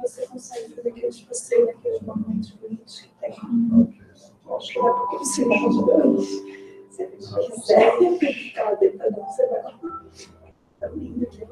você consegue fazer aqueles passeios naqueles momentos bonitos que tem. Acho que é porque você vai ajudando. Se a gente quiser ficar deitado, você vai lá. Tá lindo aqui.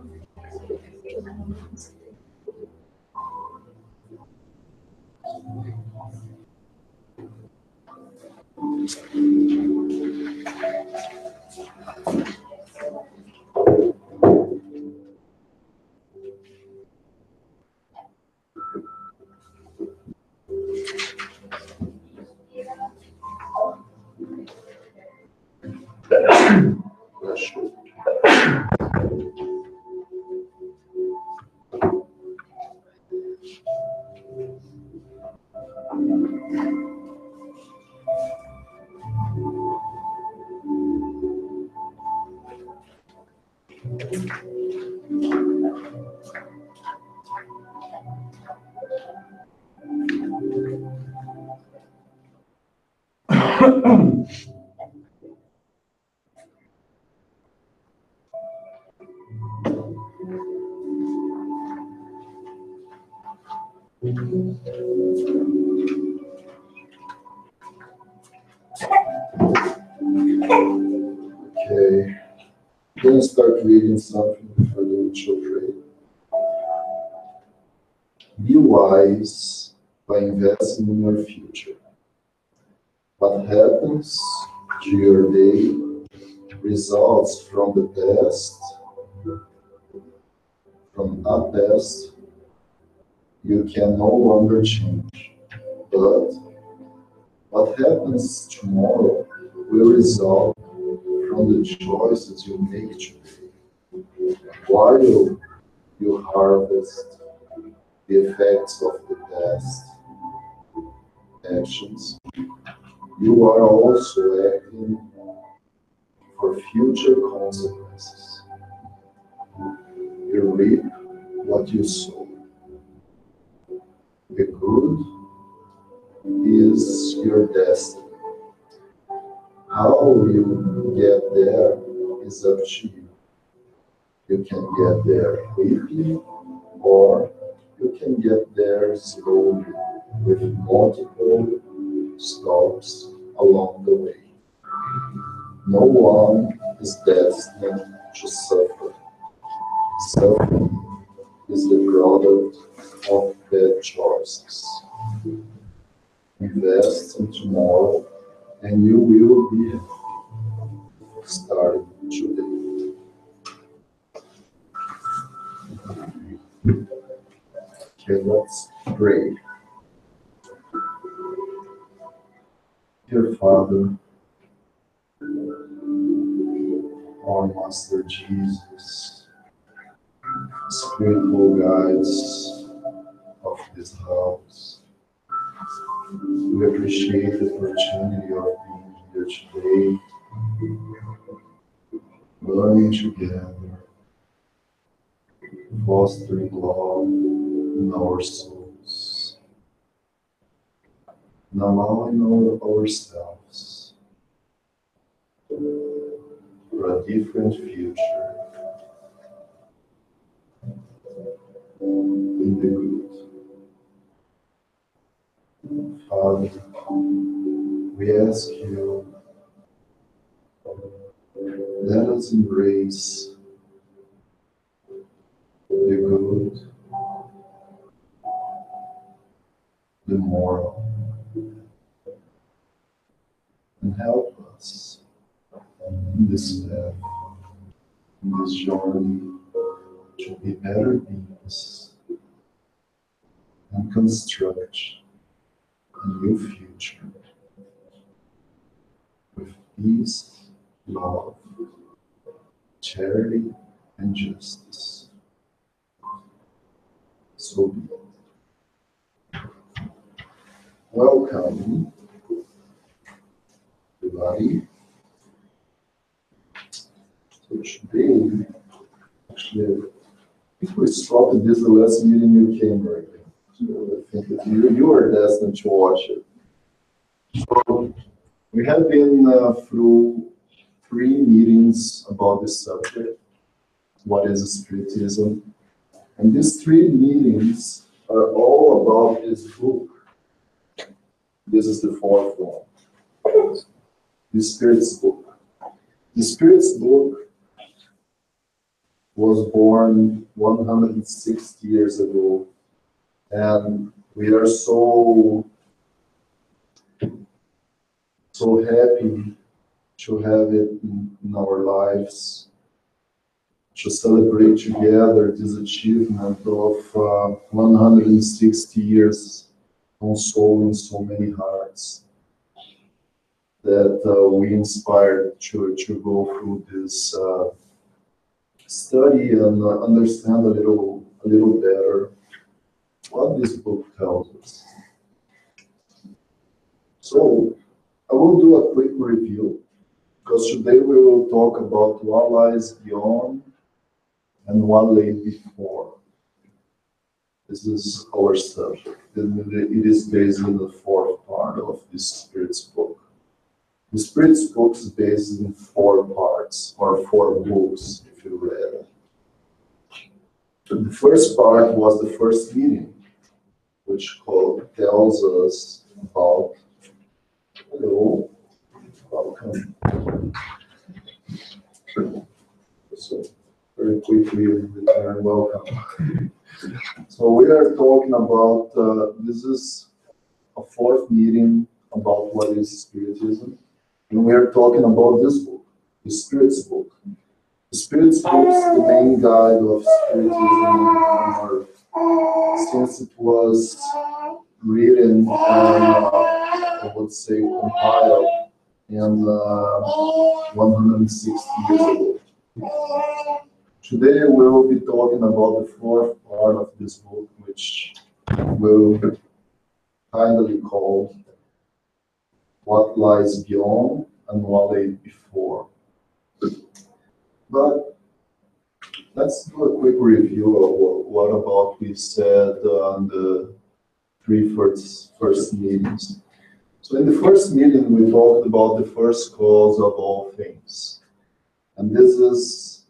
Okay, I'm going to start reading something for the children. Be wise by investing in your future. What happens to your day results from the past, from a past you can no longer change. But what happens tomorrow will result from the choices you make today. While you harvest the effects of the past actions, you are also acting for future consequences. You reap what you sow. The good is your destiny. How you get there is up to you. You can get there quickly, or you can get there slowly with multiple stops along the way. No one is destined to suffer. Suffering is the product of bad choices. Invest in tomorrow and you will be happy starting today. Okay, let's pray. Dear Father, our Master Jesus, spiritual guides of this house, we appreciate the opportunity of being here today, learning together, fostering love in our souls, and allowing ourselves for a different future in the good. Father, we ask you, let us embrace the good, the moral, and help us in this path, in this journey, to be better beings and construct a new future with peace, love, charity, and justice. So be it. Welcome, everybody. So today, actually, I think we stopped at this the last meeting you came, right? So I think that you were destined to watch it. So we have been through 3 meetings about this subject. What is Spiritism? And these 3 meetings are about this book, this is the fourth one. The Spirit's book. The Spirit's book was born 160 years ago, and we are so happy to have it in our lives, to celebrate together this achievement of 160 years consoling so many hearts that we inspired to go through this study and understand a little better what this book tells us. So I will do a quick review, because today we will talk about what lies beyond and what lay before. This is our subject. It is based on the fourth part of this Spirit's book. The Spirit's book is based in 4 parts, or 4 books, if you read it. The first part was the first meeting, which tells us about, hello, welcome. So very quickly return, welcome. So we are talking about, this is a 4th meeting about what is Spiritism. And we are talking about this book, the Spirit's book. The Spirit's book is the main guide of Spiritism on earth, since it was written and, I would say, compiled in 160 years ago. Today we will be talking about the 4th part of this book, which will kindly called What Lies Beyond and What Lay Before. But let's do a quick review of what about we said on the 3 first meetings. So in the first meeting, we talked about the first cause of all things. And this is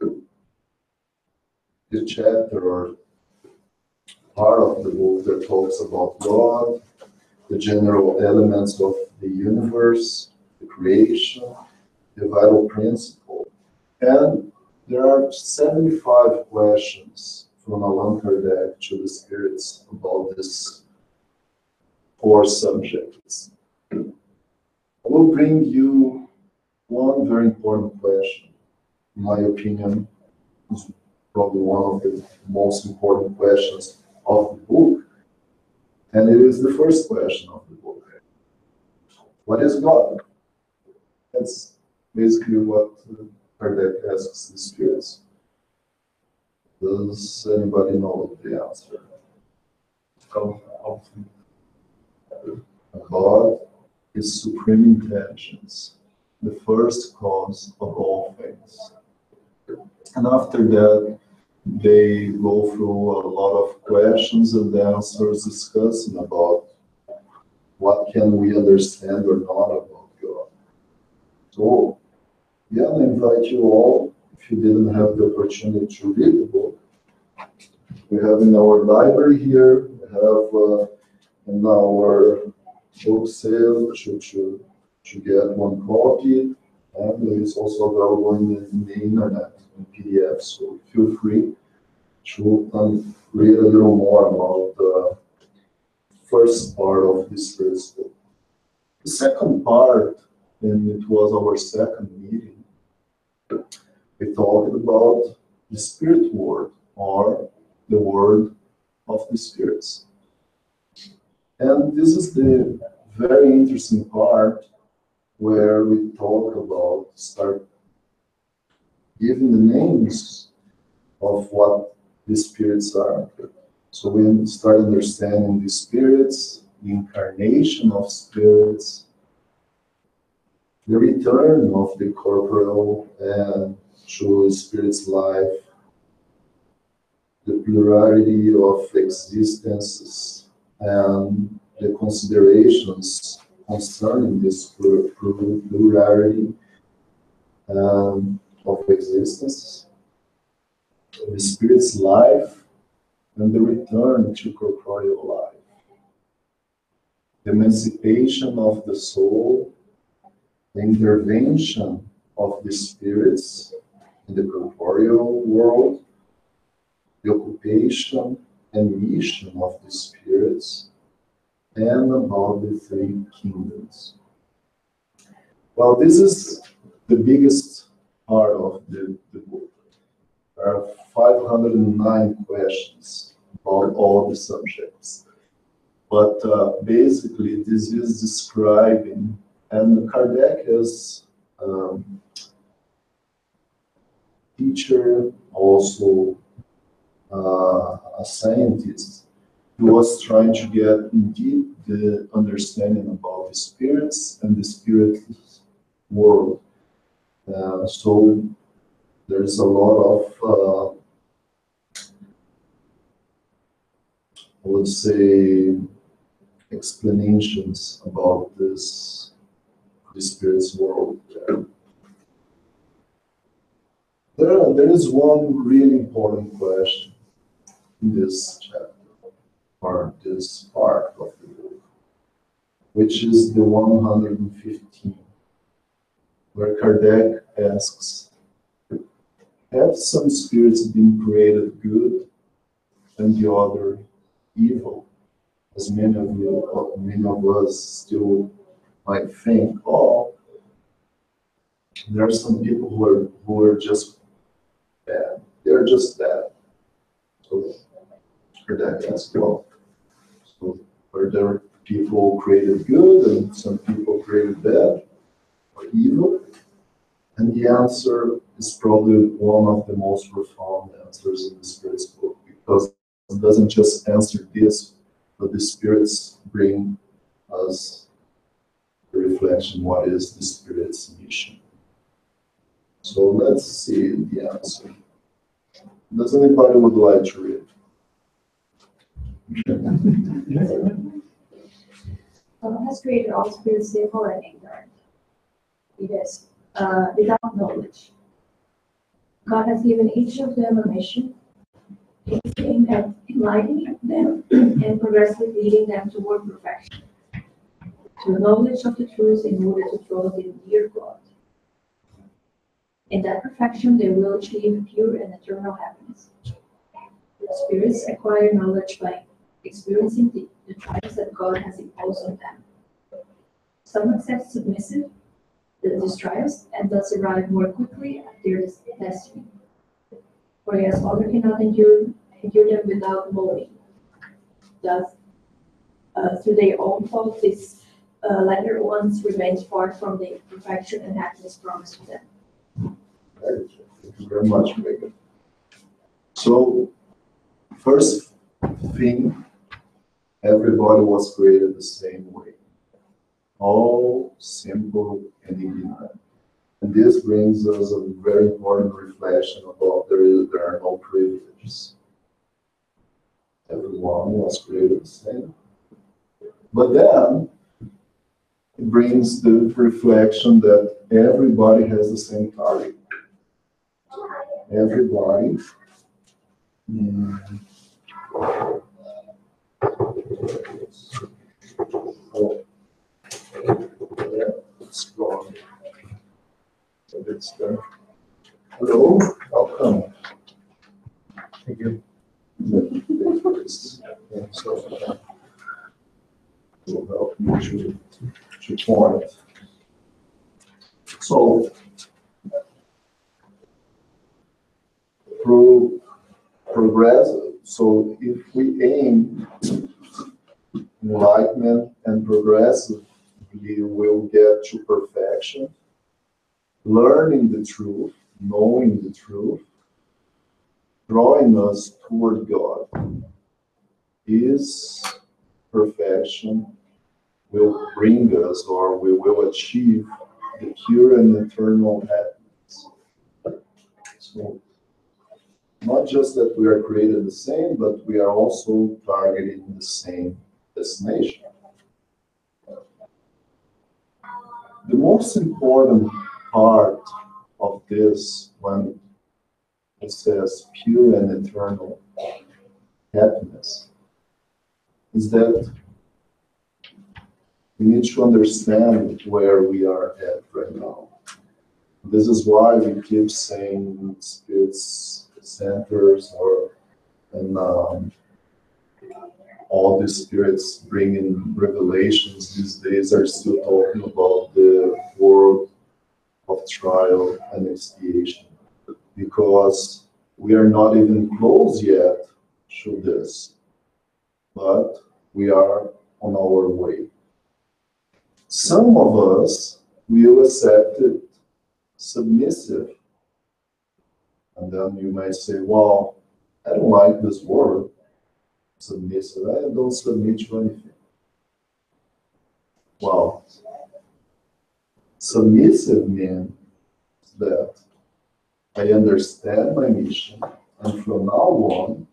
the chapter or part of the book that talks about God, the general elements of the universe, the creation, the vital principle. And there are 75 questions from Allan Kardec to the spirits about this 4 subjects. I will bring you one very important question. In my opinion, it's probably one of the most important questions of the book. And it is the first question of the book. What is God? That's basically what Kardec asks the spirits. Does anybody know the answer? God is supreme intelligence, the first cause of all things. And after that, they go through a lot of questions and answers discussing about what can we understand or not about God. So, yeah, I invite you all, if you didn't have the opportunity to read the book, we have in our library here, we have in our book sale to get one copy, and it's also available in the internet in PDF, so feel free to read a little more about the first part of the Spirit's book. The second part, and it was our second meeting, we talked about the Spirit Word, or the Word of the Spirits. And this is the very interesting part where we start giving the names of what the spirits are. So we start understanding the spirits, the incarnation of spirits, the return of the corporeal and true spirit's life, the plurality of existences, and the considerations concerning this plurality of existence, the spirit's life, and the return to corporeal life. the emancipation of the soul, the intervention of the spirits in the corporeal world, the occupation and mission of the spirits, and about the three kingdoms. Well, this is the biggest part of the book. There are 509 questions about all the subjects. But basically, this is describing, and Kardec is teacher, also a scientist, who was trying to get indeed the understanding about the spirits and the spirit world. So there's a lot of, I would say, explanations about this, the spirit's world. There is one really important question in this chapter, or this part of the book, which is the 115, where Kardec asks, have some spirits been created good and the other evil? As many of us still might think, oh, there are some people who are just bad. They're just bad. So Kardec asks, well, so are there people created good and some people created bad or evil? And the answer is probably one of the most profound answers in the Spirit's book, because it doesn't just answer this, but the spirits bring us the reflection, what is the Spirit's mission? So let's see the answer. Does anybody would like to read? God has created all spirits simple and ignorant. It is without knowledge. God has given each of them a mission. It is aimed at enlightening them and progressively leading them toward perfection, to the knowledge of the truth in order to draw them near God. In that perfection, they will achieve pure and eternal happiness. The spirits acquire knowledge by experiencing the trials that God has imposed on them. Some accept submissive these trials and thus arrive more quickly at their destiny, whereas others cannot endure them without molding. Thus, through their own fault, these latter ones remain far from the perfection and happiness promised to them. Thank you very much, Megan. So, first thing, everybody was created the same way. All simple and ignorant. And this brings us a very important reflection about there are no privileges. Everyone was created the same. But then, it brings the reflection that everybody has the same target. Everybody. Oh, yeah, it's gone. So it's there. Hello, welcome. Thank you. Yeah, so will help you to point. So through progress, so if we aim enlightenment and progressively will get to perfection, learning the truth, knowing the truth, drawing us toward God, is perfection will bring us, or we will achieve the pure and eternal happiness. So, not just that we are created the same, but we are also targeting the same destination. The most important part of this, when it says pure and eternal happiness, is that We need to understand where we are at right now. This is why we keep saying spirits centers and all the spirits bringing revelations these days are still talking about the world of trial and expiation, because we are not even close yet to this, but we are on our way. Some of us will accept it submissive, and then you might say, well, I don't like this word, submissive. I don't submit to anything. Well, submissive means that I understand my mission, and from now on,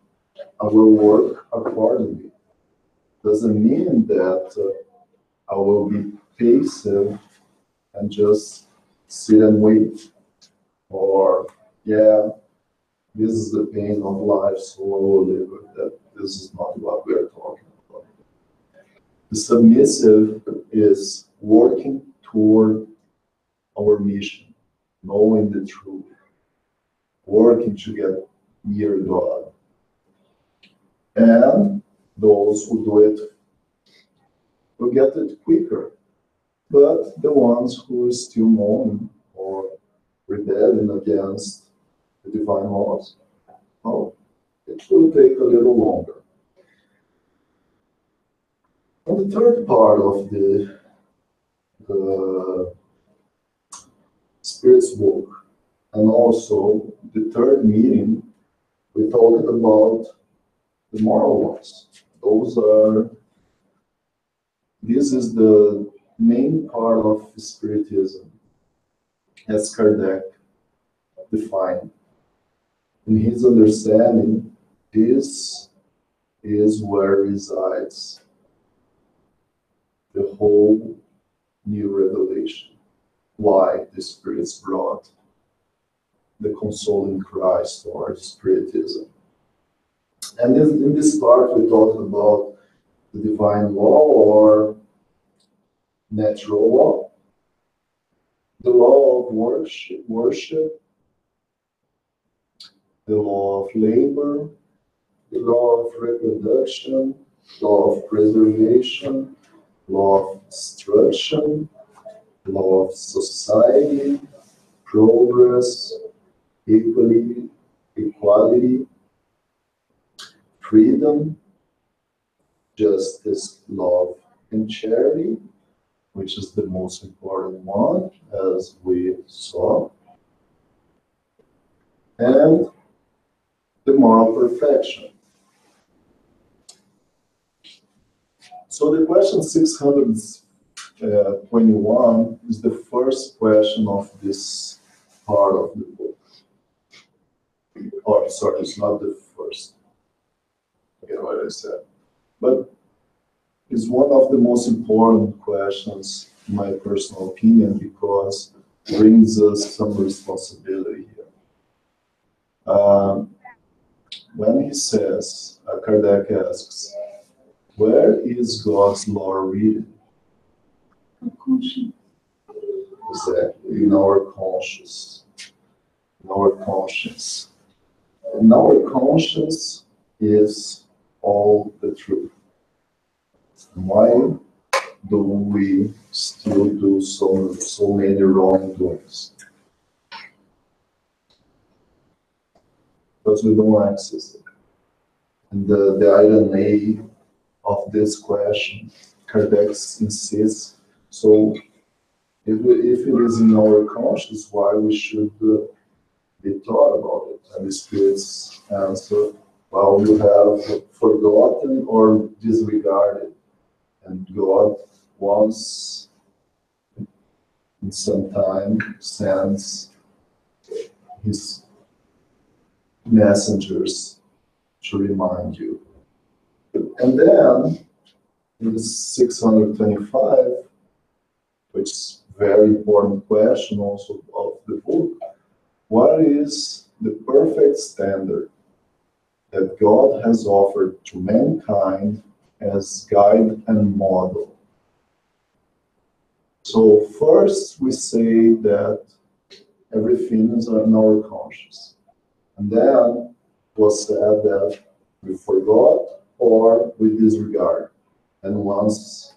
I will work accordingly. Doesn't mean that I will be passive and just sit and wait, or yeah, this is the pain of life, so I will live with that. This is not what we are talking about. The submissive is working toward our mission, knowing the truth, working to get near God. And those who do it will get it quicker. But the ones who are still mourning or rebelling against the divine laws, oh, it will take a little longer. And the third part of the Spirit's work, and also the third meeting, we talked about the moral laws. This is the main part of Spiritism, as Kardec defined. In his understanding, this is where resides the whole new revelation. Why the spirits brought the consoling Christ or Spiritism. And in this part, we talked about the divine law or natural law, the law of worship, the law of labor, the law of reproduction, law of preservation, law of destruction, law of society, progress, equality, freedom, justice, love, and charity, which is the most important one, as we saw, and the moral perfection. So the question 621 is the first question of this part of the book. Or, sorry, it's not the first. Again, what I said. But it's one of the most important questions, in my personal opinion, because it brings us some responsibility here. When he says, Kardec asks, where is God's law written? Exactly, in our conscience. In our conscience. And our conscience is all the truth. Why do we still do so many wrongdoings? Because we don't access it. And the irony of this question, Kardec insists, so if it is in our conscience, why we should be taught about it? And the Spirit's answer, well, you have forgotten or disregarded. And God once in some time sends his messengers to remind you. And then in the 625, which is a very important question also of the book, what is the perfect standard that God has offered to mankind as guide and model? So first we say that everything is in our conscious. And then it was said that we forgot or we disregard. And once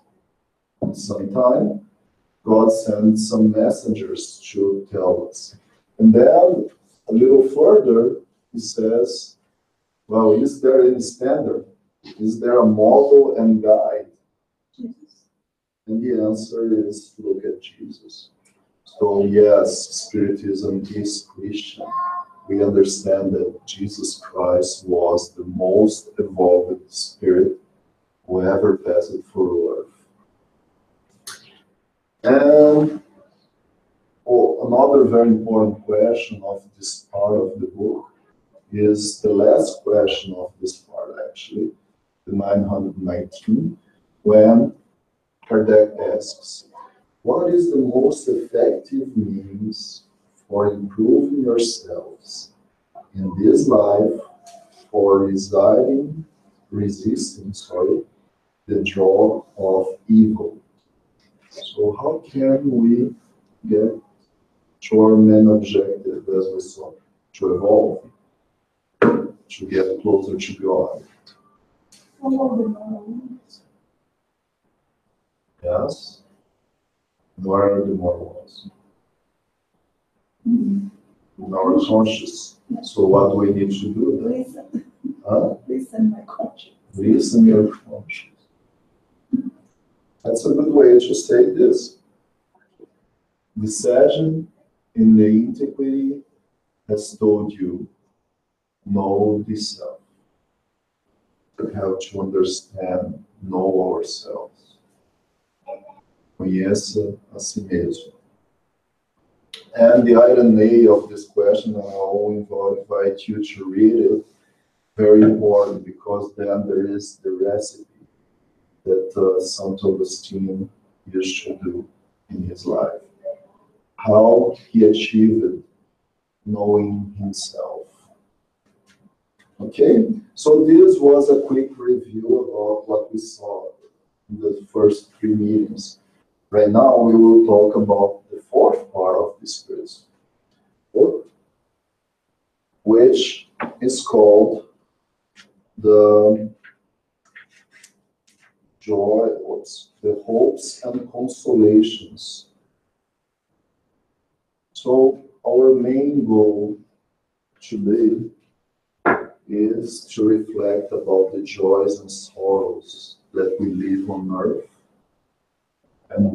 in some time, God sends some messengers to tell us. And then a little further, he says, well, is there any standard? Is there a model and guide? Jesus. And the answer is look at Jesus. So yes, Spiritism is Christian. We understand that Jesus Christ was the most evolved spirit who ever passed through earth. And another very important question of this part of the book is the last question of this part, actually, the 919, when Kardec asks, what is the most effective means for improving yourselves in this life for resisting the draw of evil? So how can we get to our main objective, as we saw, to evolve, to get closer to God? Yes. What are the morals? In our conscious. So what do we need to do then? Listen. Huh? Listen, my conscience. Listen your conscience. That's a good way to say this. The session in the antiquity has told you, know the self. We have to understand, know ourselves. Conheça a si mesmo. And the irony of this question, and I will invite you to read it, very important, because then there is the recipe that St. Augustine used to do in his life. How he achieved knowing himself. Okay, so this was a quick review about what we saw in the first 3 meetings. Right now, we will talk about the fourth part of this quiz, which is called the joy, the hopes and consolations. So our main goal today is to reflect about the joys and sorrows that we live on earth and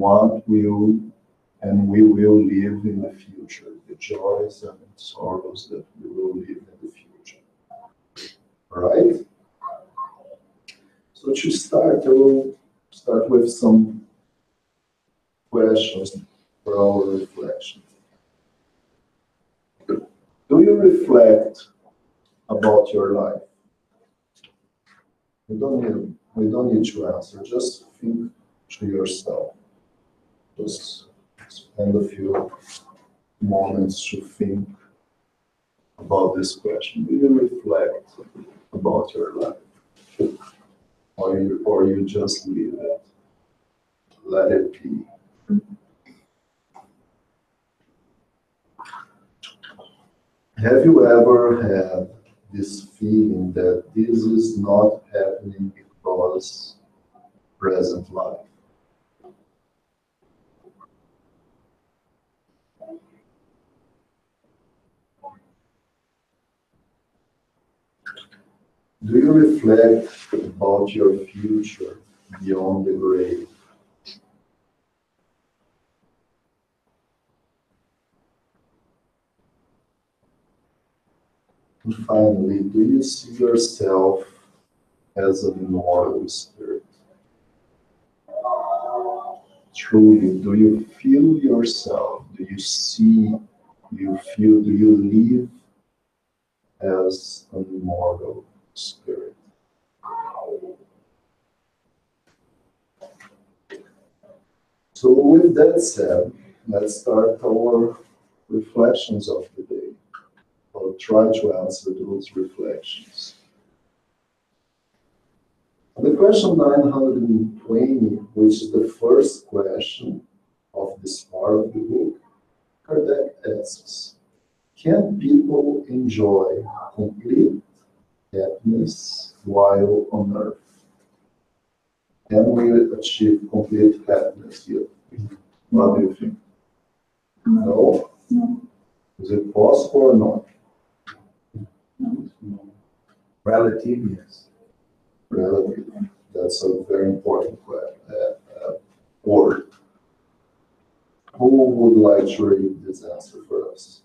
we will live in the future, the joys and sorrows that we will live in the future. All right? So to start, I will start with some questions for our reflection. Do you reflect about your life? We don't need to answer, just think to yourself. Just spend a few moments to think about this question. Do you reflect about your life? Or you just leave it? Let it be. Have you ever had this feeling that this is not happening because present life? Do you reflect about your future beyond the grave? And finally, do you see yourself as an immortal spirit? Truly, do you feel yourself? Do you see, do you feel, do you live as an immortal spirit? So with that said, let's start our reflections of the day. I'll try to answer those reflections. The question 920, which is the first question of of this part of the book, Kardec asks, can people enjoy complete happiness while on earth? Can we achieve complete happiness here? What do you think? No? No. Is it possible or not? No. Relative, yes. Relative. That's a very important word. Who would like to read this answer for us?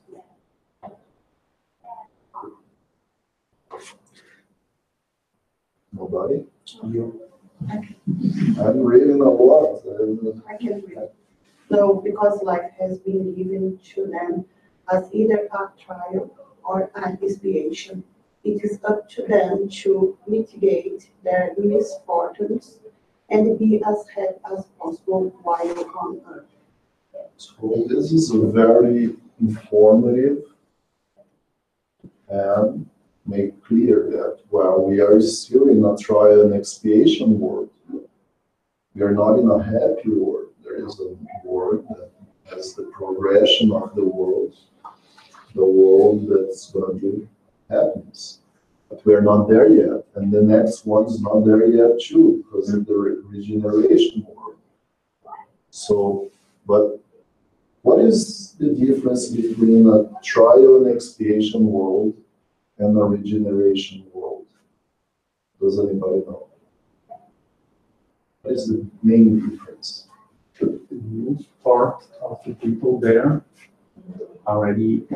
Nobody? You. I'm reading a lot. I can read. No, because life has been given to them as either a trial or an expiation. It is up to them to mitigate their misfortunes and be as happy as possible while on earth. So this is a very informative and make clear that while we are still in a trial and expiation world, we are not in a happy world. There is a world that has the progression of the world that's going to give happiness. But we are not there yet. And the next one is not there yet too, because of the regeneration world. So, but what is the difference between a trial and expiation world and a regeneration world? Does anybody know? What is the main difference? The most part of the people there already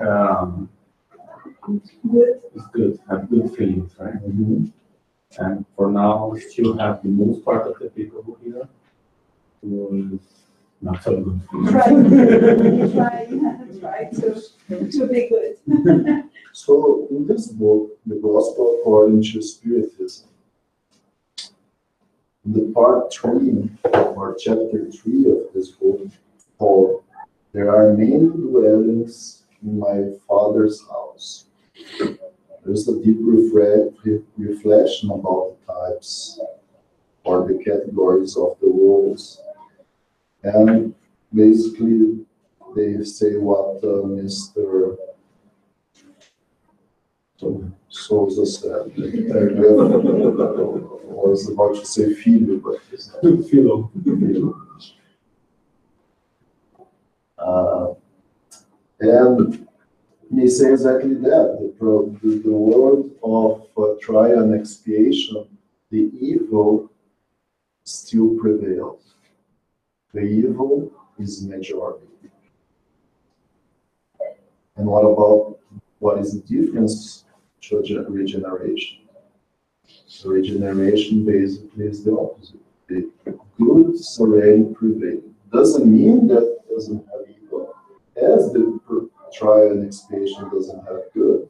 Good. is good, have good feelings, right? Mm-hmm. And for now, we still have the most part of the people who here was not so good. Try to be good. So in this book, The Gospel According to Spiritism, in the part 3 or chapter 3 of this book, called "There are many dwellings in my Father's house," there's a deep reflection about the types or the categories of the worlds. And basically, they say what Mr. Souza said. I was about to say filho, but it's not Philo. filho. And he says exactly that. The world of trial and expiation, the evil still prevails. The evil is majority. And what is the difference to regeneration? So regeneration basically is the opposite. The good is already prevailing. Doesn't mean that it doesn't have evil. As the trial and expiation doesn't have good.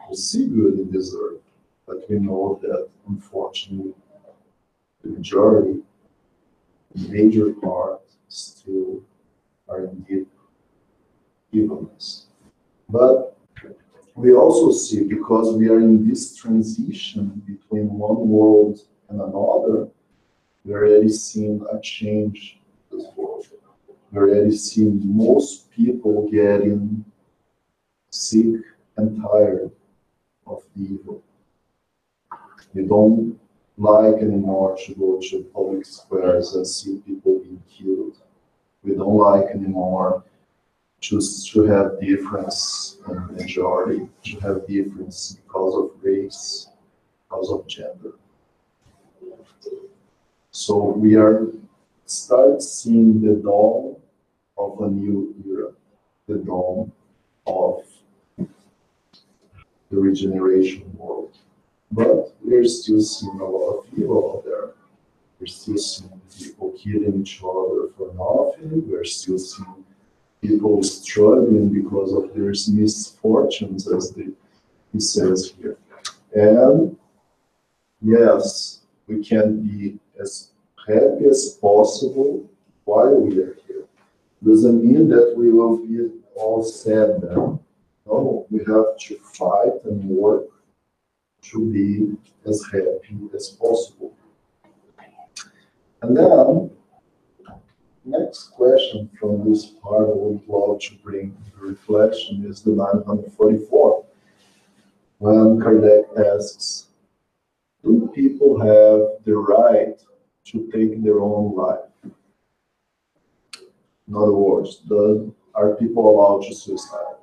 We see good in this earth, but we know that unfortunately the majority, the major part, still are in deep evilness. But we also see, because we are in this transition between one world and another, we already seen a change in this world. We already seen most people getting sick and tired of the evil. We don't like anymore to go to public squares and see people being killed. We don't like anymore just to have difference in majority, to have difference because of race, because of gender. So we start seeing the dawn of a new era, the dawn of the regeneration world. But we're still seeing a lot of evil out there. We're still seeing people killing each other for nothing. We're still seeing people struggling because of their misfortunes, as he says here. And yes, we can be as happy as possible while we are here. Doesn't mean that we will be all sad now. No, we have to fight and work to be as happy as possible. And then, next question from this part I would love to bring to reflection is the 944. When Kardec asks, do people have the right to take their own life? In other words, are people allowed to suicide?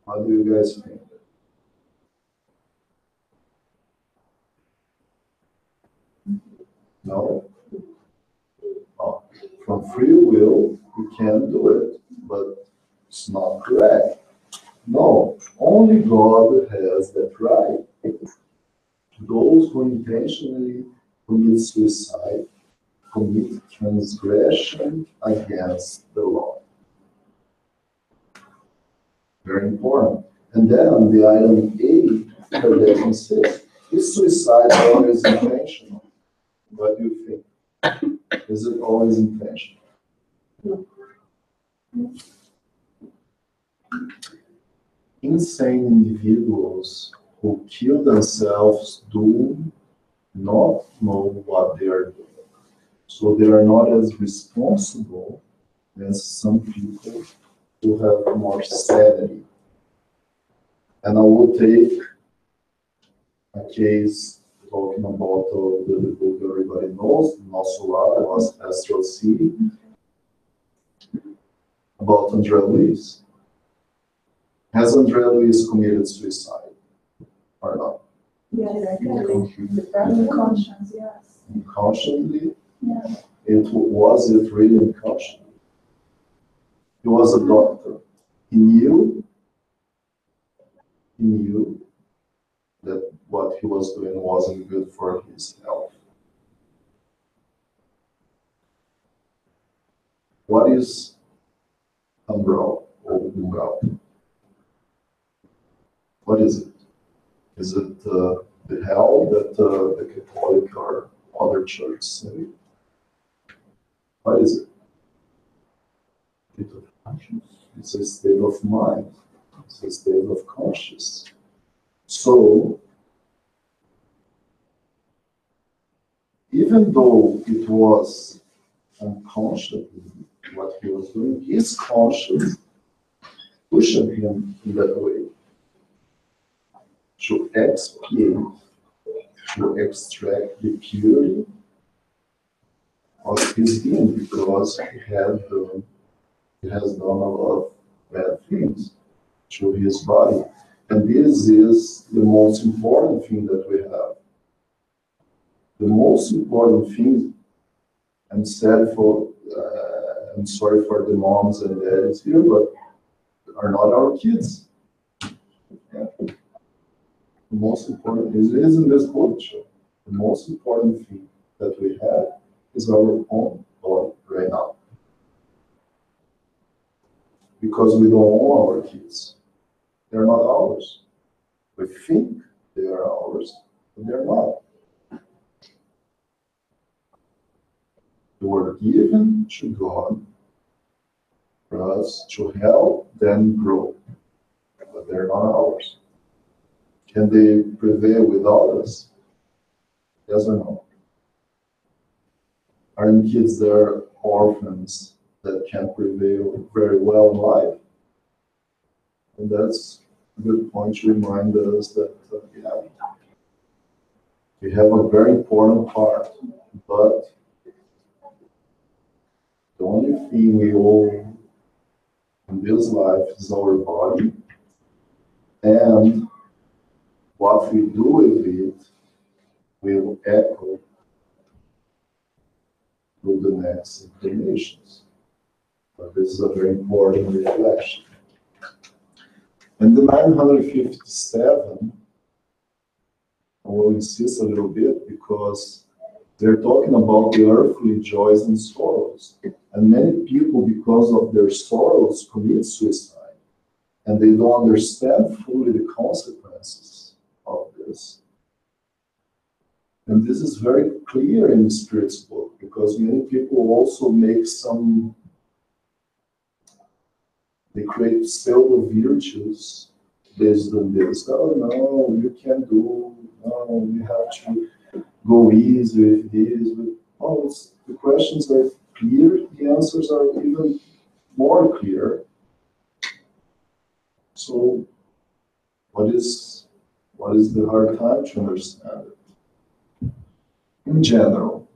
What do you guys think? No? Oh. From free will, you can do it, but it's not correct. No, only God has that right. Those who intentionally commit suicide commit transgression against the law. Very important. And then the item A, Kardec insists, is suicide always intentional? What do you think? Is it always intentional? No. Insane individuals who kill themselves do not know what they are doing. So they are not as responsible as some people who have more sanity. And I will take a case talking about the book everybody knows, Nosso Lar, was Astral City, about André Luiz. Has André Luiz committed suicide or not? Yes, conscience, yes. Unconsciously? Yeah. Was it really unconscious? He was a doctor. He knew that what he was doing wasn't good for his health. What is umbral or umbral? What is it? Is it the hell that the Catholic or other churches say? What is it? State of conscience. It's a state of mind. It's a state of conscience. So, even though it was unconsciously what he was doing, his conscience pushed him in that way to expiate, to extract the purity of his being, because he has done a lot of bad things to his body. And this is the most important thing that we have. The most important thing, I'm sorry for the moms and dads here, but are not our kids. Yeah. The most important is in this book. The most important thing that we have is our own body right now. Because we don't own our kids. They're not ours. We think they are ours, but they're not. They were given to God for us to help them grow, but they're not ours. Can they prevail without us? Yes or no? Aren't kids there orphans that can prevail very well in life? And that's a good point to remind us that we have a very important part, but the only thing we own in this life is our body, and what we do with it will echo through the next incarnations. But this is a very important reflection. And the 957, I will insist a little bit because they're talking about the earthly joys and sorrows. And many people, because of their sorrows, commit suicide. And they don't understand fully the consequences of this. And this is very clear in the Spirit's book, because many people also make they create pseudo-virtues based on this. Oh, no, you can't do, no, you have to go easy with this. Oh, it's because questions are clear, the answers are even more clear. So what is the hard time to understand it? In general,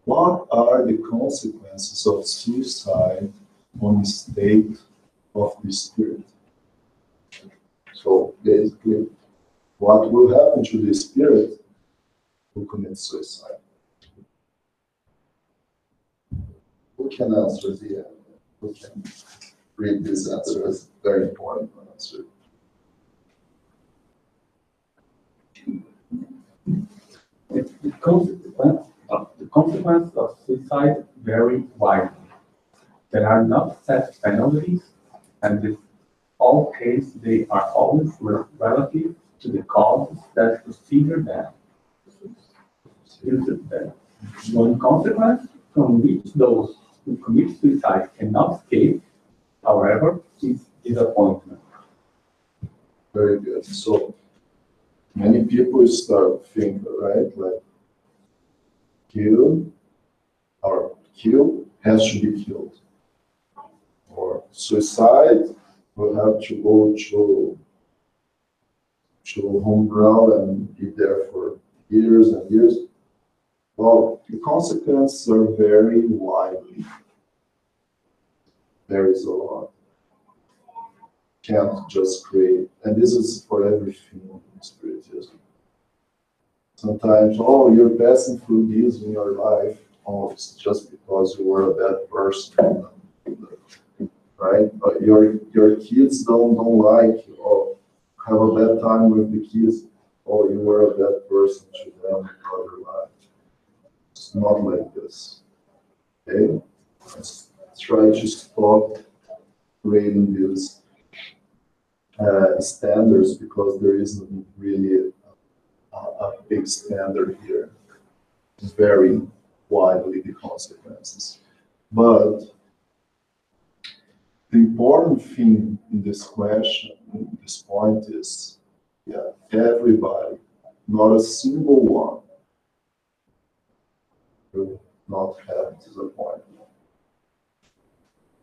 what are the consequences of suicide on the state of the spirit? So basically, what will happen to the spirit who commits suicide? Who can answer who can read this answer? It's very important answer. The consequences of suicide vary widely. There are not set penalties, and in all cases they are always relative to the causes that preceded them. One consequence from which those who commit suicide cannot escape, however, is disappointment. Very good. So many people start thinking, right, like kill has to be killed. Or suicide will have to go to home ground and be there for years and years. Well, the consequences are very widely. There is a lot. Can't just create, and this is for everything in Spiritism. Sometimes, oh, you're passing through this in your life, oh, it's just because you were a bad person, right? But your kids don't like you, or have a bad time with the kids, oh, you were a bad person to them in other life. It's not like this. Okay? Let's try to stop creating these standards, because there isn't really a big standard here. It's very widely the consequences. But the important thing in this question, in this point is, yeah, everybody, not a single one, will not have disappointment.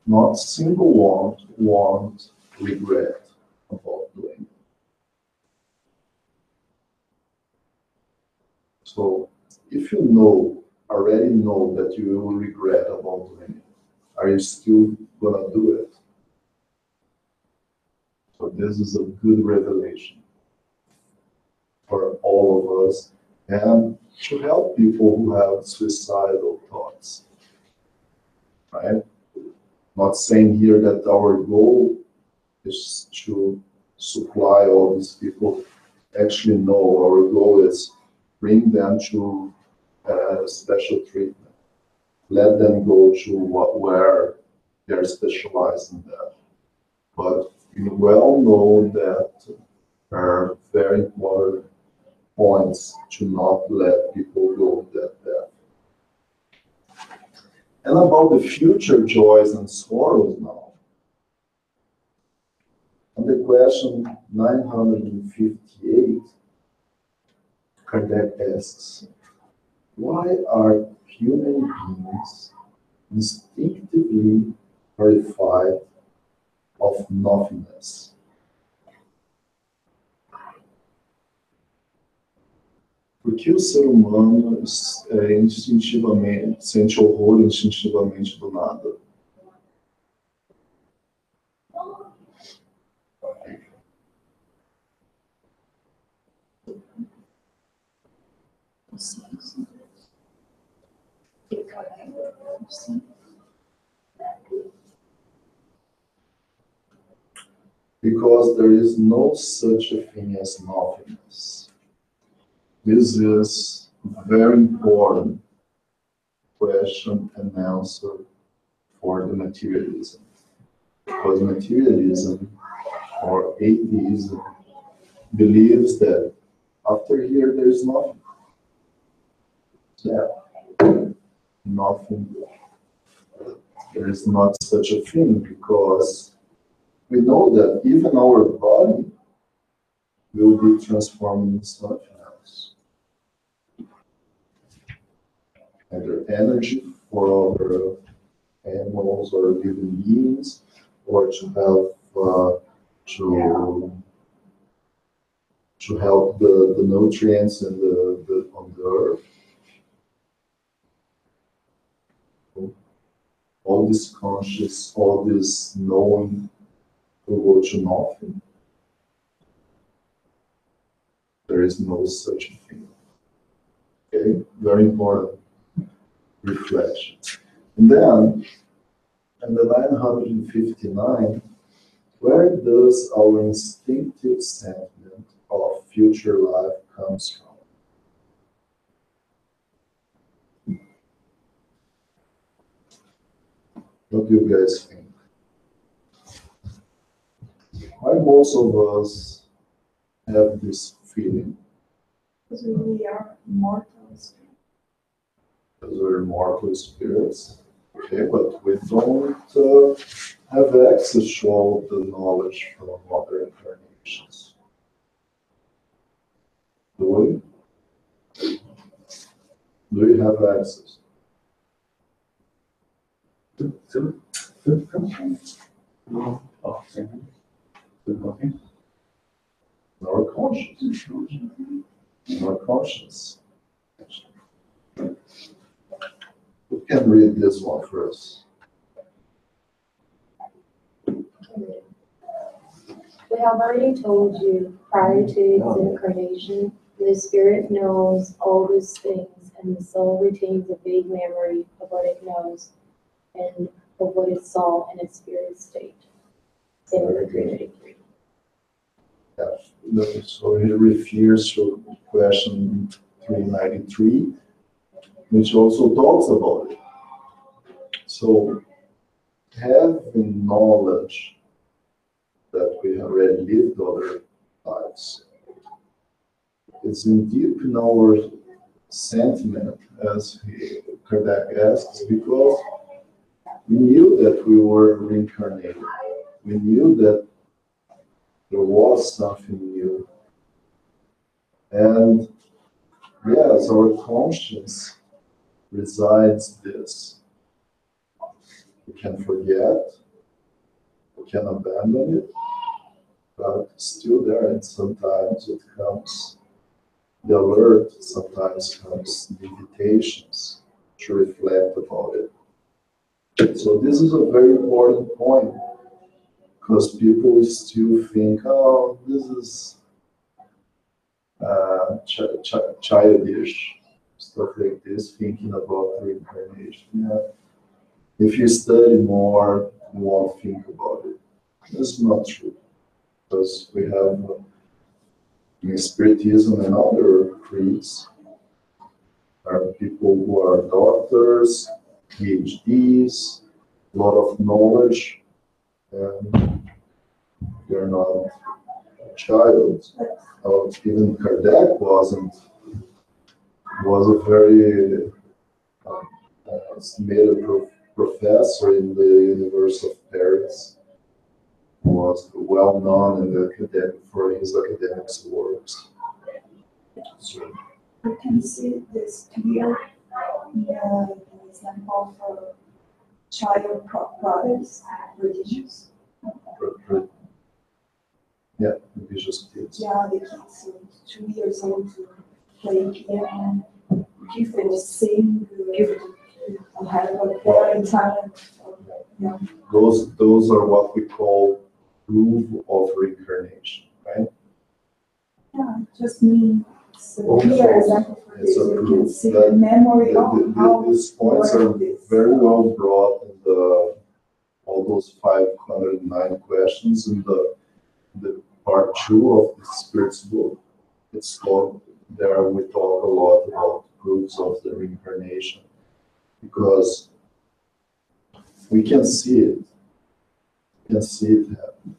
Not a single one won't regret about doing it. So if you already know that you will regret about doing it, are you still gonna do it? So this is a good revelation for all of us, and to help people who have suicidal thoughts, right? Not saying here that our goal is to supply all these people. Actually, no, our goal is bring them to special treatment. Let them go to where they're specialized in that. But we well know that there are very important points to not let people go that path. And about the future joys and sorrows now. On the question 958, Kardec asks, why are human beings instinctively horrified of nothingness? Por que o ser humano instintivamente sente horror instintivamente do nada? Because there is no such a thing as nothingness. This is a very important question and answer for the materialism. Because materialism or atheism believes that after here there is nothing. Yeah. Nothing. There is not such a thing, because we know that even our body will be transformed into something else. either energy for other animals or living beings, or to help to help the nutrients in on the earth. All this conscious, all this knowing will go to nothing. There is no such thing. Okay, very important reflection. And then, in the 959, where does our instinctive sentiment of future life comes from? What do you guys think? Why most of us have this feeling? Because we are mortals. Because we're mortal spirits. Okay, but we don't have access to all the knowledge from other incarnations. Do we? Do we have access? Our conscience. Our conscience. Who can read this one for us? We have already told you prior to its incarnation, the spirit knows all these things, and the soul retains a vague memory of what it knows and of what it saw in its spirit state. Same with 393. Yeah. So he refers to question 393, which also talks about it. So, having knowledge that we have already lived other lives, it's deep in our sentiment, as Kardec asks, because we knew that we were reincarnated. We knew that there was something new. And yes, our conscience resides this. We can forget, we can abandon it, but it's still there, and sometimes it comes, the alert sometimes comes the invitations to reflect about it. So this is a very important point, because people still think, oh, this is childish, stuff like this, thinking about reincarnation. Yeah. If you study more, you won't think about it. That's not true, because we have in Spiritism and other creeds are people who are doctors, PhDs, a lot of knowledge, and they're not a child. Even Kardec was a very estimated professor in the University of Paris, who was well known in the academic for his academic works. So, You can see this clear in the example of child products, religious. yeah, religious kids. Yeah, the kids 2 years old to play piano, give them the same, give them have a very talent. Yeah. Those are what we call proof of reincarnation, right? Yeah, just mean it's a clear example for this. It's a You can proof see that the memory of how these points are this. very well brought in all those 509 questions in the part 2 of the Spirit's book. It's called, there we talk a lot about proofs of the reincarnation, because we can see it. We can see it happen.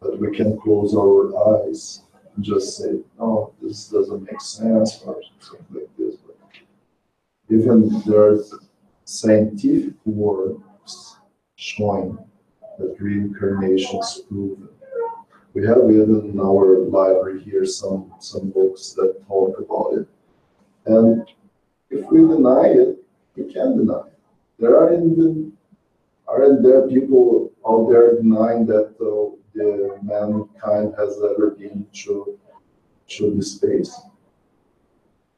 But we can close our eyes and just say, no, this doesn't make sense, or something like this. But even there's scientific works showing that reincarnation is proven. We have even in our library here some books that talk about it. And if we deny it, We can't deny. There aren't there people out there denying that the mankind has ever been through the space?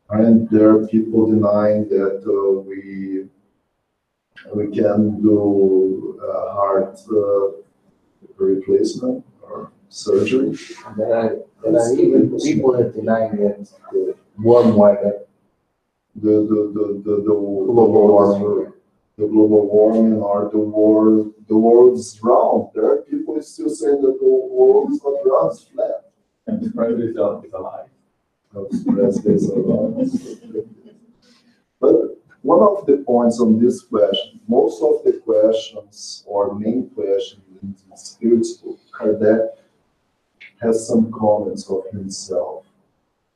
Aren't there people denying that we can do heart replacement or surgery? There are even people that deny that the warm weather, The global warming. The global warming or the world is round. There are people still saying that the world is not round, it's flat. And the president is alive. But one of the points on this question, most of the questions or main questions in the Spirit's book, Kardec has some comments of himself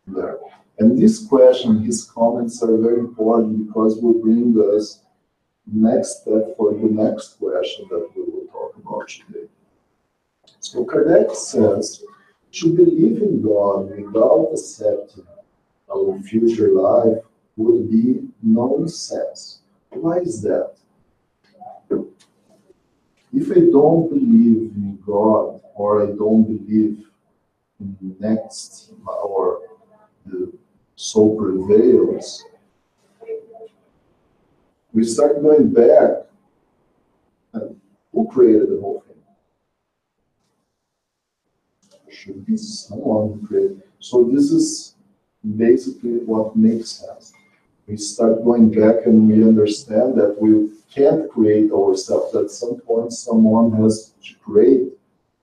there. And this question, his comments are very important because will bring us next step for the next question that we will talk about today. So Kardec says, to believe in God without accepting our future life would be nonsense. Why is that? If I don't believe in God or I don't believe in the next or the soul prevails, we start going back. And who created the whole thing? Should be someone who created. So this is basically what makes sense. We start going back and we understand that we can't create ourselves. At some point, someone has to create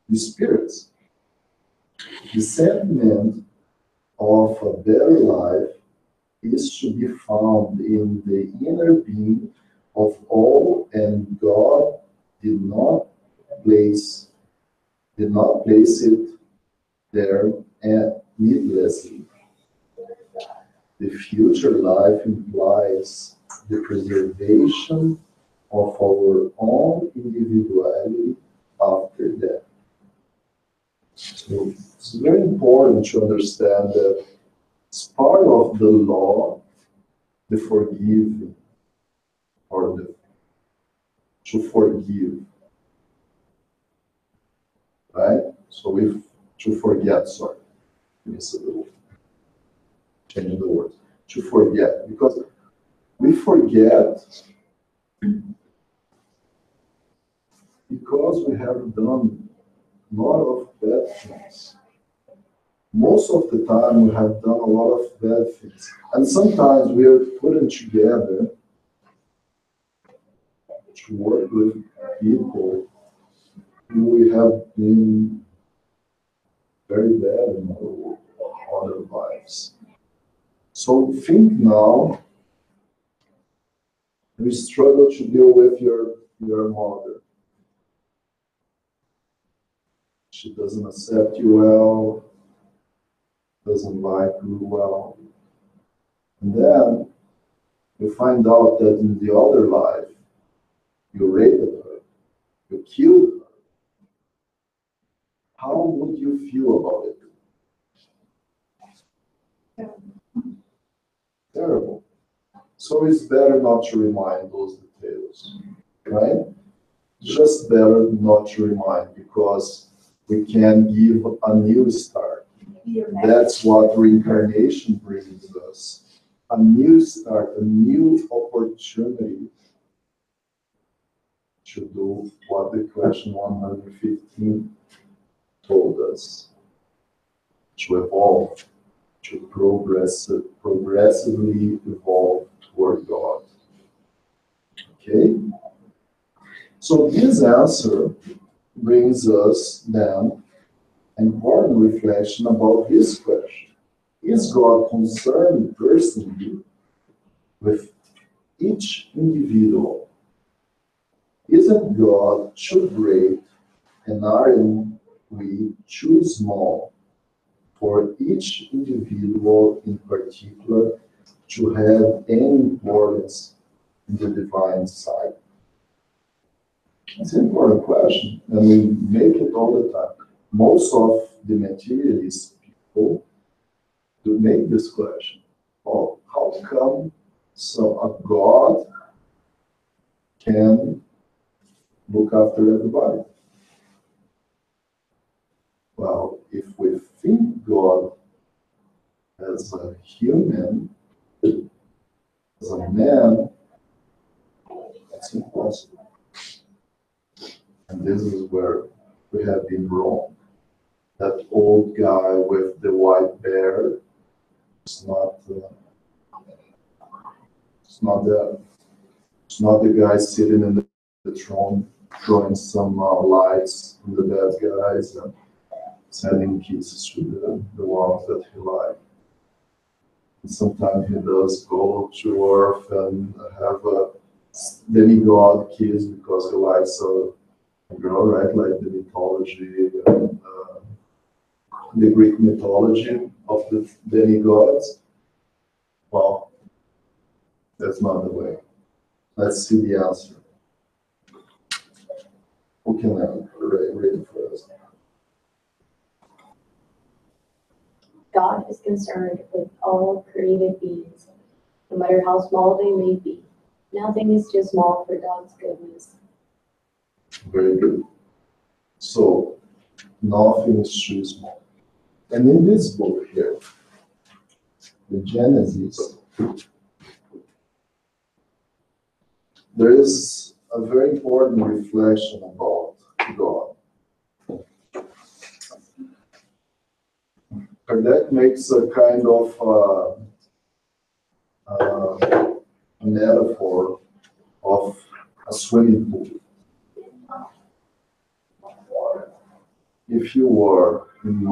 the spirits. The sentiment of a better life is to be found in the inner being of all, and God did not place it there needlessly. The future life implies the preservation of our own individuality after death. So it's very important to understand that it's part of the law, the forgiving, or to forgive, right? So if to forget, sorry, miss a little, changing the word, to forget, because we forget because we have done a lot of bad things. Most of the time we have done a lot of bad things. And sometimes we are putting together to work with people who we have been very bad in our other lives. So think now, you struggle to deal with your mother. She doesn't accept you well, doesn't like you well. And then you find out that in the other life, you raped her, you killed her. How would you feel about it? Terrible. So it's better not to remind those details, right? Just better not to remind because we can give a new start. That's what reincarnation brings us. A new start, a new opportunity to do what the question 115 told us, to evolve, to progressively evolve toward God. Okay? So this answer brings us then an important reflection about this question. Is God concerned personally with each individual? Isn't God too great, and aren't we too small for each individual in particular to have any importance in the divine sight? It's an important question, and we make it all the time. Most of the materialist people do make this question. Oh, how come a God can look after everybody. Well, if we think God as a human, as a man, that's impossible. And this is where we have been wrong. That old guy with the white bear is not the guy sitting in the throne throwing some lights on the bad guys and sending kisses to the ones that he likes. Sometimes he does go to Earth and have a demigod kiss because he likes a girl, right? Like the mythology, the Greek mythology of the demigods. Well, that's not the way. Let's see the answer. Who can read it for us? God is concerned with all created beings, no matter how small they may be. Nothing is too small for God's goodness. Very good. So, nothing is too small. And in this book here, the Genesis, there is a very important reflection about God. Kardec makes a kind of a metaphor of a swimming pool. If you were in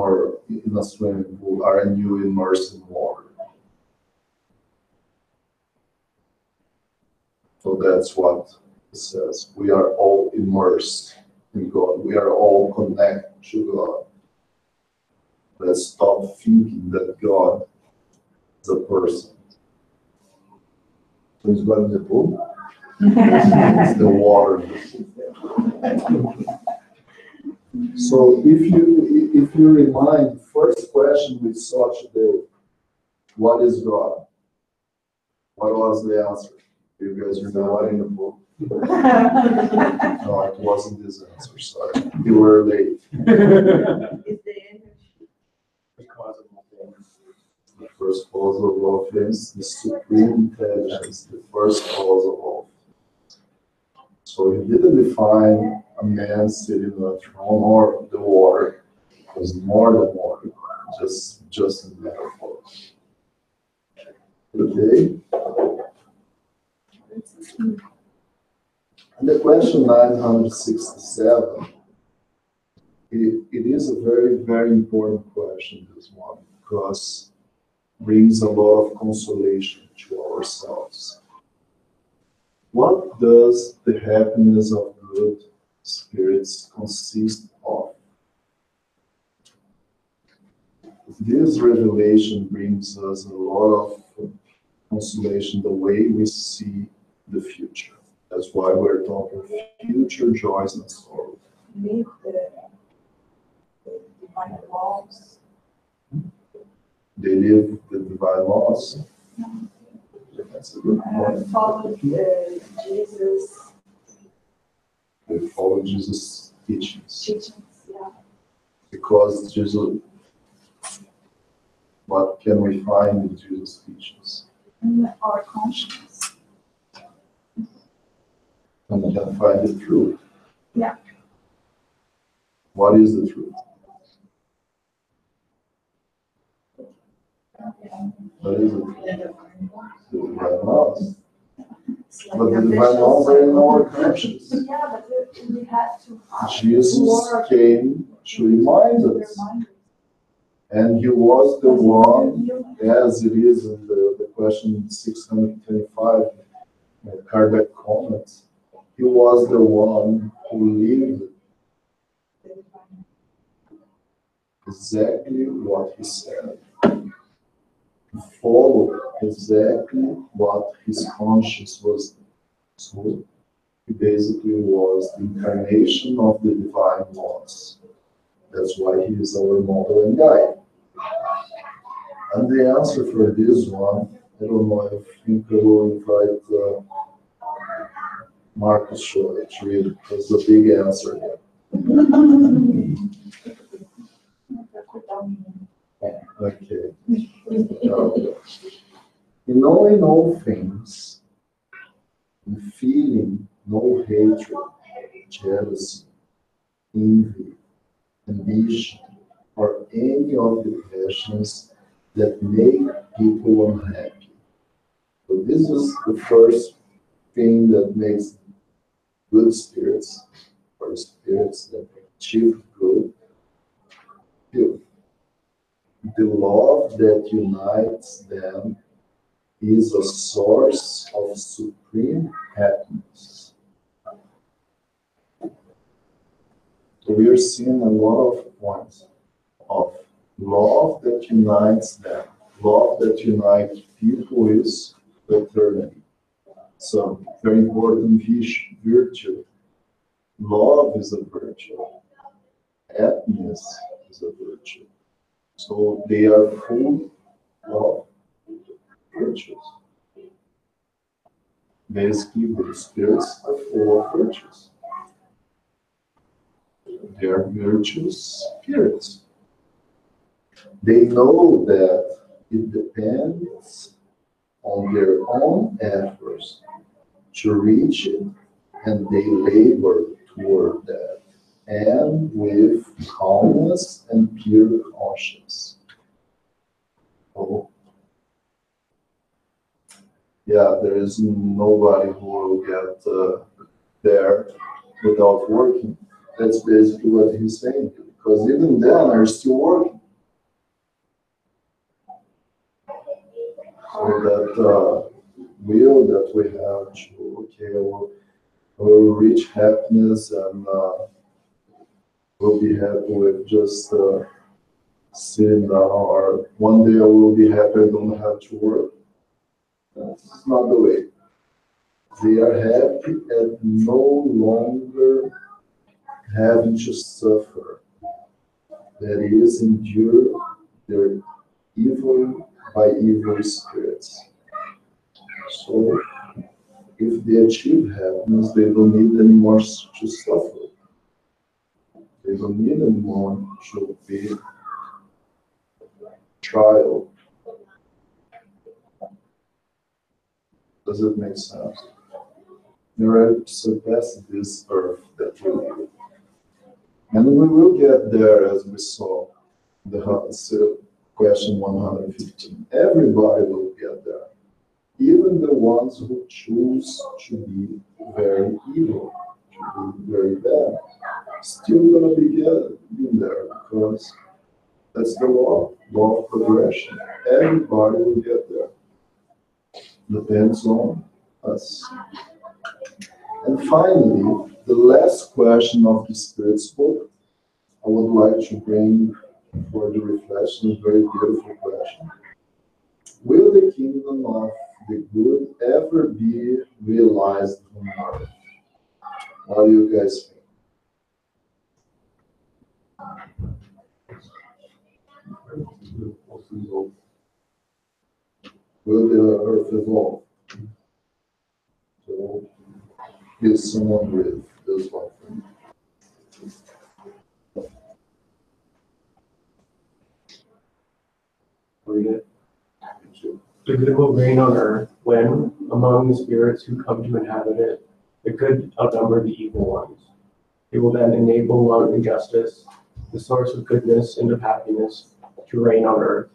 a swimming pool, aren't you immersed in water? So that's what it says. We are all immersed in God. We are all connected to God. Let's stop thinking that God is a person. So he's God in the pool? It's the water in the pool. So if you remind, first question we saw today, what is God? What was the answer? You guys remember what in the book? No, it wasn't this answer, sorry. You were late. The first cause of all things, the supreme intelligence, the first cause of all. So he didn't define a man sitting on a throne or the water. It was more than water, just a metaphor. Okay? And the question 967, it is a very, very important question, this one, because it brings a lot of consolation to ourselves. What does the happiness of good spirits consist of? This revelation brings us a lot of consolation, the way we see the future. That's why we're talking future joys and sorrows. Leave the divine laws. They live the divine laws. That's a good point. Follow Jesus' They follow Jesus' teachings. teachings, yeah. Because Jesus, what can we find in Jesus' teachings? In our conscience. And we can find the truth. Yeah. What is the truth? What is it? The divine laws. But the divine laws are in our conscience. Yeah, but we have to. Jesus came to remind us. And he was the one, as it is in the question 625, Kardec comments, he was the one who lived exactly what he said. He followed exactly what his conscience was. So he basically was the incarnation of the divine laws. That's why he is our model and guide. And the answer for this one, I don't know, I think I will invite Marcus showed it, really. That's the big answer here. Okay. In knowing all things, in feeling no hatred, jealousy, envy, ambition, or any of the passions that make people unhappy. So this is the first thing that makes good spirits, or spirits that achieve good, pure. The love that unites them is a source of supreme happiness. So we are seeing a lot of points of love that unites them. Love that unites people is fraternity. So very important virtue. Love is a virtue. Happiness is a virtue. So they are full of virtues. Basically, the spirits are full of virtues. They are virtuous spirits. They know that it depends on their own efforts to reach it, and they labor toward that, and with calmness and pure conscience. Oh, yeah, there is nobody who will get there without working. That's basically what he's saying, because even then they're still working. So that will that we have to, okay, we'll reach happiness and we'll be happy with just sitting down, or one day I will be happy I don't have to work. That's not the way. They are happy and no longer having to suffer. That is, endure their evil by evil spirits. So, if they achieve happiness, they don't need anymore to suffer. They don't need anymore to be trial. Does it make sense? They're ready to surpass this earth that we live. And we will get there, as we saw the question 115. Everybody will get there. Even the ones who choose to be very evil, to be very bad, still gonna be getting there, because that's the law of progression. Everybody will get there. Depends on us. And finally, the last question of the Spirit's book, I would like to bring for the reflection a very beautiful question. Will the kingdom of the good ever be realized on earth? What do you guys think? Will the earth evolve? So, is someone with this one thing? Read it. The good will reign on earth when, among the spirits who come to inhabit it, the good outnumber the evil ones. It will then enable love and justice, the source of goodness and of happiness, to reign on earth.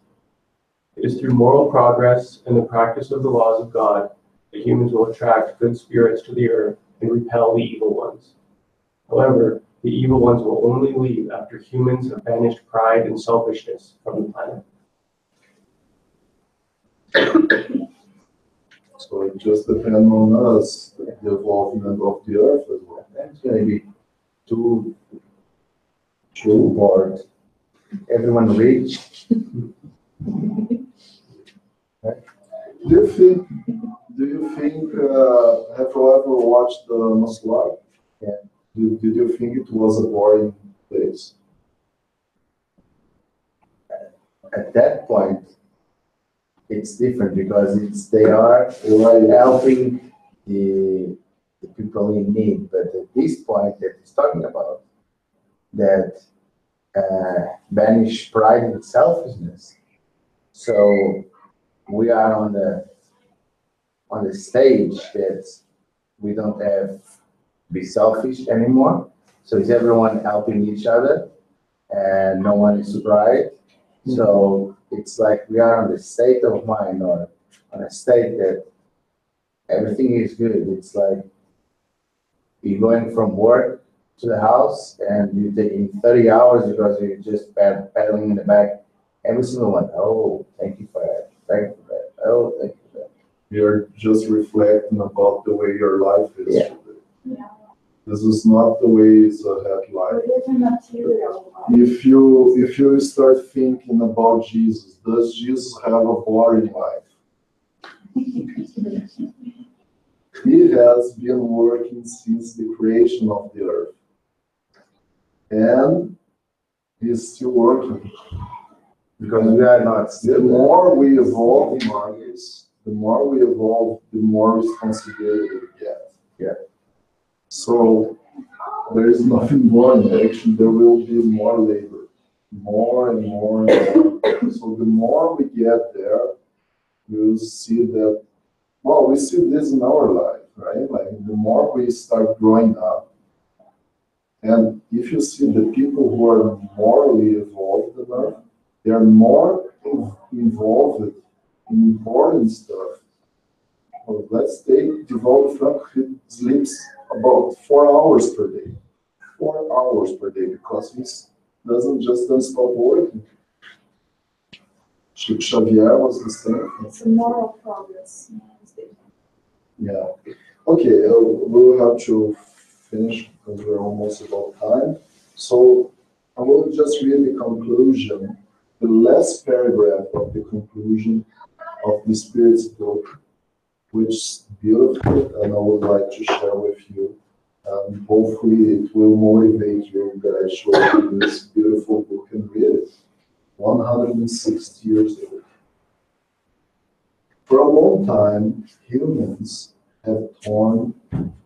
It is through moral progress and the practice of the laws of God that humans will attract good spirits to the earth and repel the evil ones. However, the evil ones will only leave after humans have banished pride and selfishness from the planet. So it just depends on us, the evolvement of the earth as well. That's going to be two parts. Everyone rich. Do you think, have you ever watched the Maslar? Yeah. Did you think it was a boring place? At that point, it's different because they are helping the the people in need. But at this point that he's talking about, that banish pride and selfishness. So we are on the stage that we don't have be selfish anymore. So is everyone helping each other, and no one is pride. So it's like we are on the state of mind, or on a state that everything is good. It's like you're going from work to the house and you're taking 30 hours because you're just paddling in the back. Every single one, oh, thank you for that. Thank you for that. Oh, thank you for that. You're just reflecting about the way your life is Yeah. today. Yeah. This is not the way it's a had life. But it's a material. If you start thinking about Jesus, does Jesus have a boring life? He has been working since the creation of the earth. And he's still working. Because we are not The still more we evolve, Marcus, the more we evolve, the more responsibility we get. Yeah. So there is nothing more. Actually, there will be more labor, more and more and more. So the more we get there, we'll see that. Well, we see this in our life, right? Like the more we start growing up, and if you see the people who are morally evolved enough, they are more involved in important stuff. Well, let's take devout Frank, he sleeps about 4 hours per day. 4 hours per day, because he doesn't stop working. Chico Xavier was the same. It's a moral progress. Yeah. Okay, we'll have to finish because we're almost about time. So I will just read the conclusion, the last paragraph of the conclusion of the Spirit's book, which is beautiful, and I would like to share with you. Hopefully it will motivate you guys to read this beautiful book and read it. 160 years old. For a long time, humans have torn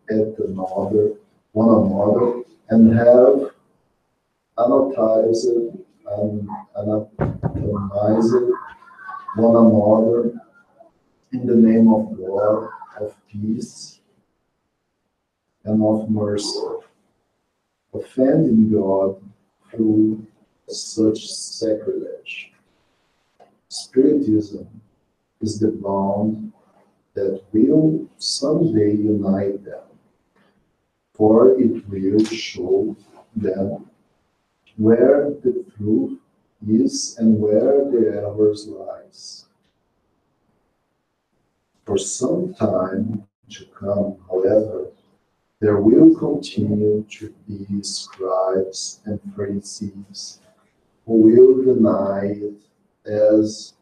at one another, and have antagonized one another in the name of God, of peace, and of mercy, offending God through such sacrilege. Spiritism is the bond that will someday unite them, for it will show them where the truth is and where the errors lies. For some time to come, however, there will continue to be scribes and Pharisees who will deny it as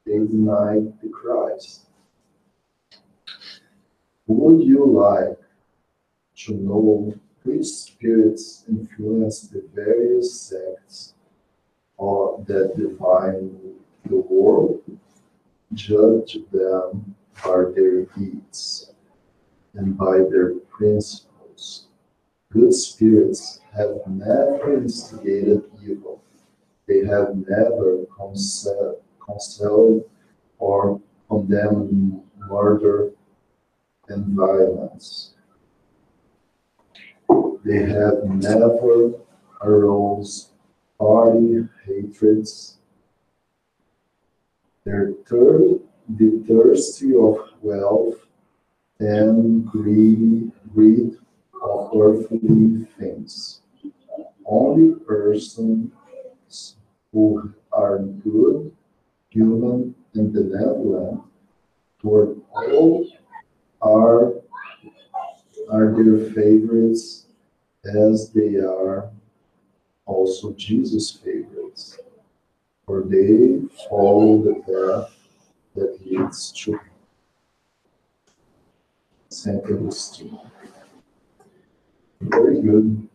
they denied the Christ. Would you like to know which spirits influence the various sects or that divine the world? Judge them by their deeds and by their principles. Good spirits have never instigated evil. They have never counseled or condemned murder and violence. They have never aroused party hatreds. The thirsty of wealth and greed of earthly things. Only persons who are good, human, and benevolent toward all are their favorites, as they are also Jesus' favorites, for they follow the path that leads to Saint Augustine. Very good.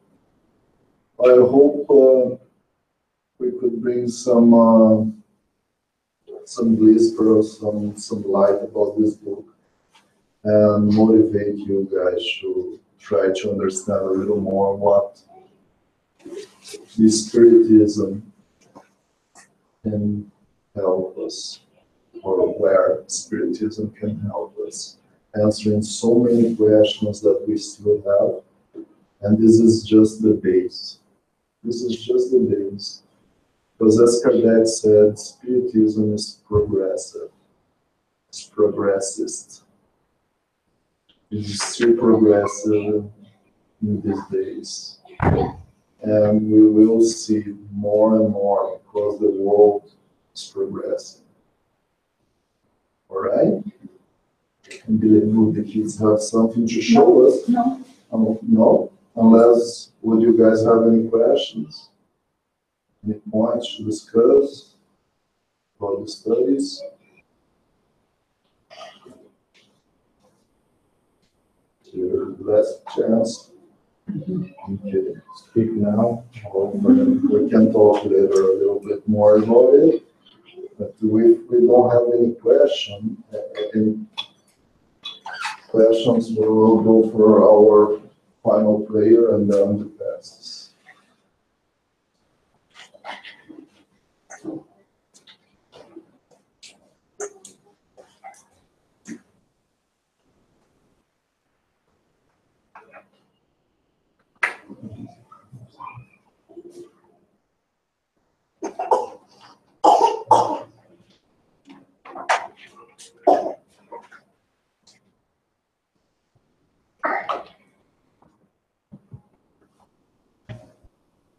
I hope we could bring some bliss or some light about this book. and motivate you guys to try to understand a little more what the Spiritism can help us, or where Spiritism can help us, answering so many questions that we still have. And this is just the base. This is just the base. Because as Kardec said, Spiritism is progressive. It's progressist. It's still progressive in these days. And we will see more and more because the world is progressing. All right? I believe the kids have something to show us. No. No? Unless, would you guys have any questions? Any points to discuss about the studies? Your last chance. Okay, speak now. We can talk later a little bit more about it. But if we don't have any questions, we will go for our final prayer and then the passes.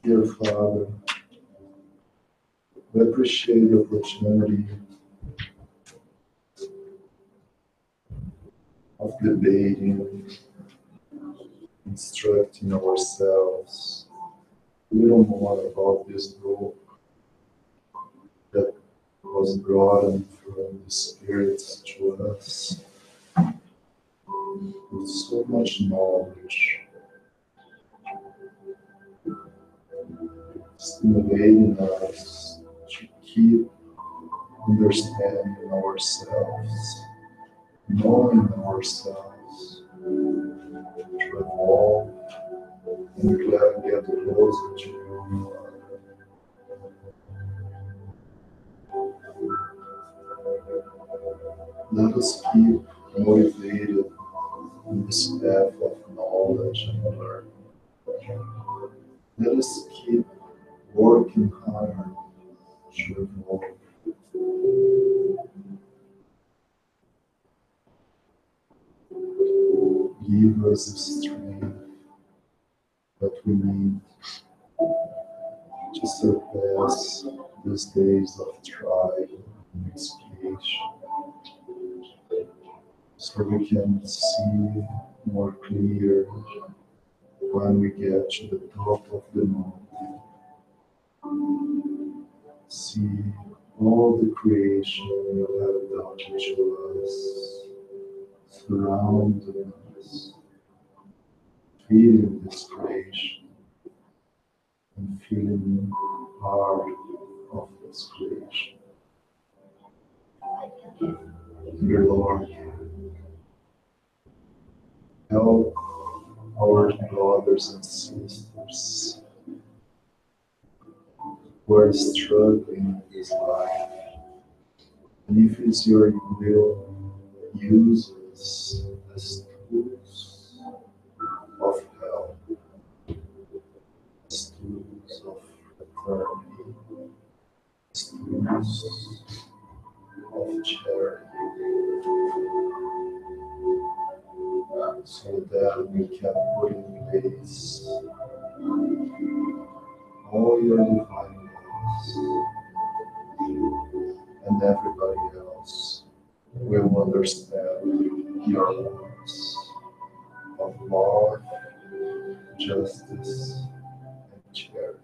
Dear Father, we appreciate the opportunity of debating, instructing ourselves a little more about this book that was brought from the spirits to us with so much knowledge, stimulating us to keep understanding ourselves, knowing ourselves, to evolve and get closer to you. Let us keep motivated in this path of knowledge and learning. Let us keep working hard to evolve. Give us the strength that we need to surpass these days of trial and expiation, so we can see more clear when we get to the top of the mountain. See all the creation you have done to us, surrounding us, feeling this creation and feeling part of this creation. Dear Lord, help our brothers and sisters who are struggling in this life. And if it's your will, use us as tools of help, as tools of fraternity, as tools of charity, so that we can put in place all your divine laws, and everybody else will understand your words of love, justice, and charity.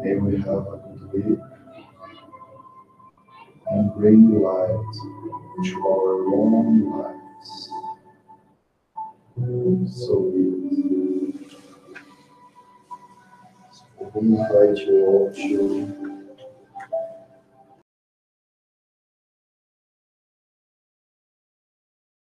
May we have a good week and bring light to our own lives. So we invite you all to